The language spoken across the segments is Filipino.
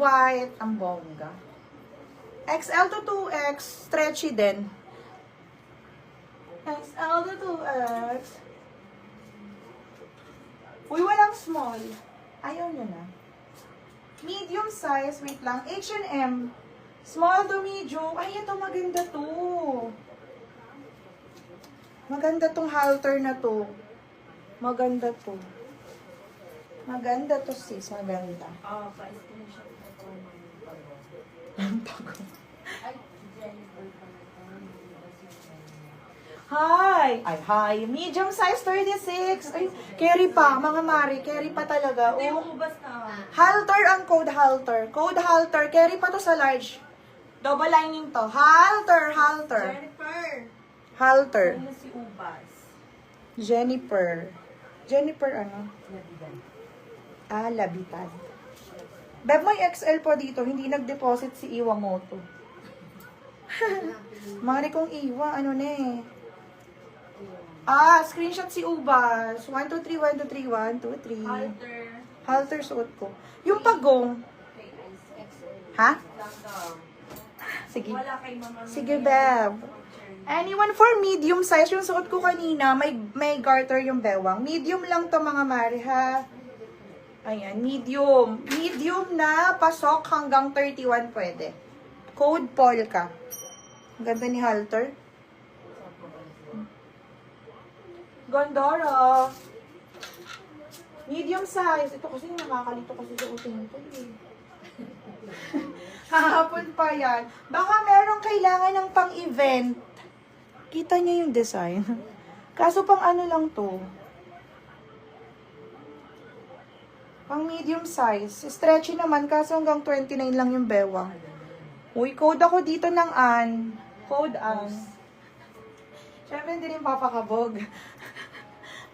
white. Ang bongga. XL to 2X. Stretchy din. XL to 2X. Uy, walang small. Ayaw nyo na. Medium size. Wait lang. H&M. Small to medium. Ay, ito maganda to. Maganda tong halter na to. Maganda to. Maganda to sis. Maganda. Pa-screenshot na po ng pag-o. Ang tago. Ay, Jennifer pala ito. Hi! Ay, hi. Medium size 36. Ay, carry pa. Mga mari, carry pa talaga. Ito Oh. yung basta. Halter ang code halter. Code halter. Carry pa to sa large. Double lining to. Halter, halter. Jennifer. Halter. Ano si Ubas? Jennifer. Jennifer ano? Labidan. Ah, Labitan. Beb, may XL po dito. Hindi nag-deposit si Iwamoto. Mari kong Iwa. Ano na eh. Ah, screenshot si Ubas. 1, 2, 3, 1, 2, 3, 1, 2, 3. Halter. Halter suot ko. Yung pagong. Kay Ice XL. Ha? Lang daw. Sige. Wala kay Mama. Sige, Beb. Anyone for medium size, yung suot ko kanina, may garter yung bewang. Medium lang to mga mari, ha? Ayan, medium. Medium na pasok hanggang 31 pwede. Code Polka. Ang ganda ni halter. Gondora. Medium size. Ito kasi nakakalito kasi sa utin ito eh. Hahapon pa yan. Baka merong kailangan ng pang-event. Kita niyo yung design. Kaso pang ano lang to. Pang medium size. Stretchy naman kaso hanggang 29 lang yung bewang. Uy, code ako dito ng Ann. Code Ann. Siyempre hindi rin papakabog.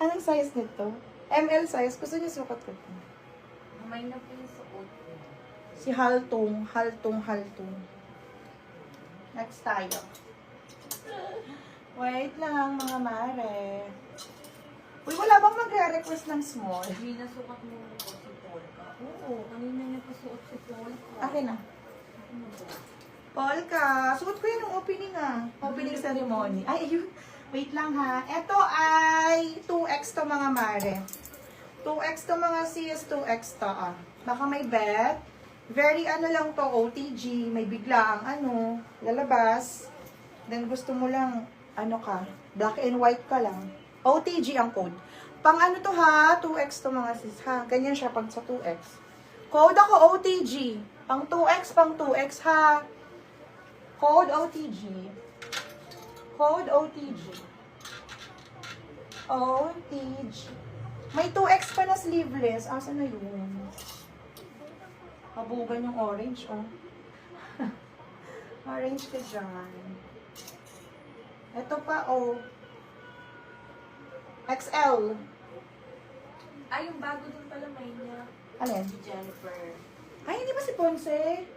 Anong size nito? ML size. Gusto niyo sukat ko. May na po yung suot. Si Haltong. Haltong. Next tayo. Wait lang, mga mare. Uy, wala bang magre-request ng small? Hindi nasukat mo po si Polka. Oo. Kanina niya pa suot si Polka. Akin na. Polka. Suot ko yun ng opening Opening ceremony. Ay, ayun. Wait lang ha. Ito ay 2X to mga mare. 2X to mga sis, 2X to Baka may bet. Very ano lang to, OTG. May bigla ang lalabas. Then gusto mo lang, black and white ka lang. OTG ang code. Pang ano to ha, 2X to mga sis ha. Ganyan siya pag sa 2X. Code ako OTG. Pang 2X ha. Code OTG. Code OTG. OTG. May 2X pa na sleeveless. Asan na yun? Habugan yung orange, oh. Orange ka dyan. Ito pa, oh. XL. Ay, yung bago din pala may niya. Alin? Si Jennifer. Ay, hindi ba si Ponce?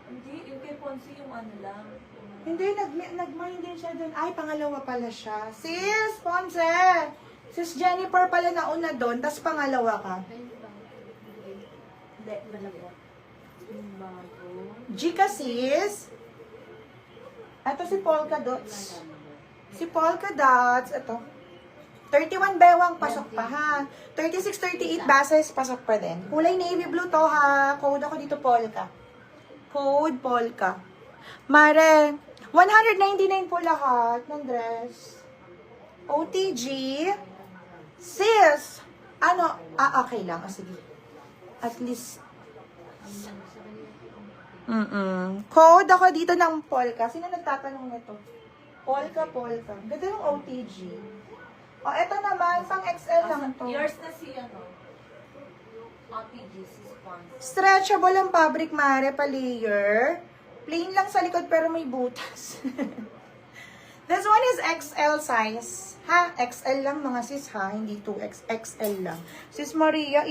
Hindi, yung kay Ponce yung ano lang. Hindi, nag-mind din siya dun. Ay, pangalawa pala siya. Sis, Ponce! Sis Jennifer pala nauna doon, tas pangalawa ka. Ayun ba? Hindi, malagot. Yung bago. G ka, sis. Ito si Polka Dots. Si Polka Dots, ito. 31 bewang, pasok pa ha. 36, 38 bases, pasok pa din. Kulay navy blue to ha. Code ako dito, Polka. Code Polka. Mare, 199 po lahat ng dress. OTG. Sis, okay lang. Sige. At least, code ako dito ng Polka. Sino nagtatanong nito? Polka. Ganda yung OTG. O, eto naman, pang XL lang to. Yours na si OTG, si Spons. Stretchable ang fabric, mare, pa-layer. Plain lang sa likod pero may butas. This one is XL size. Ha? XL lang mga sis ha, hindi 2X. XL lang. Sis Maria,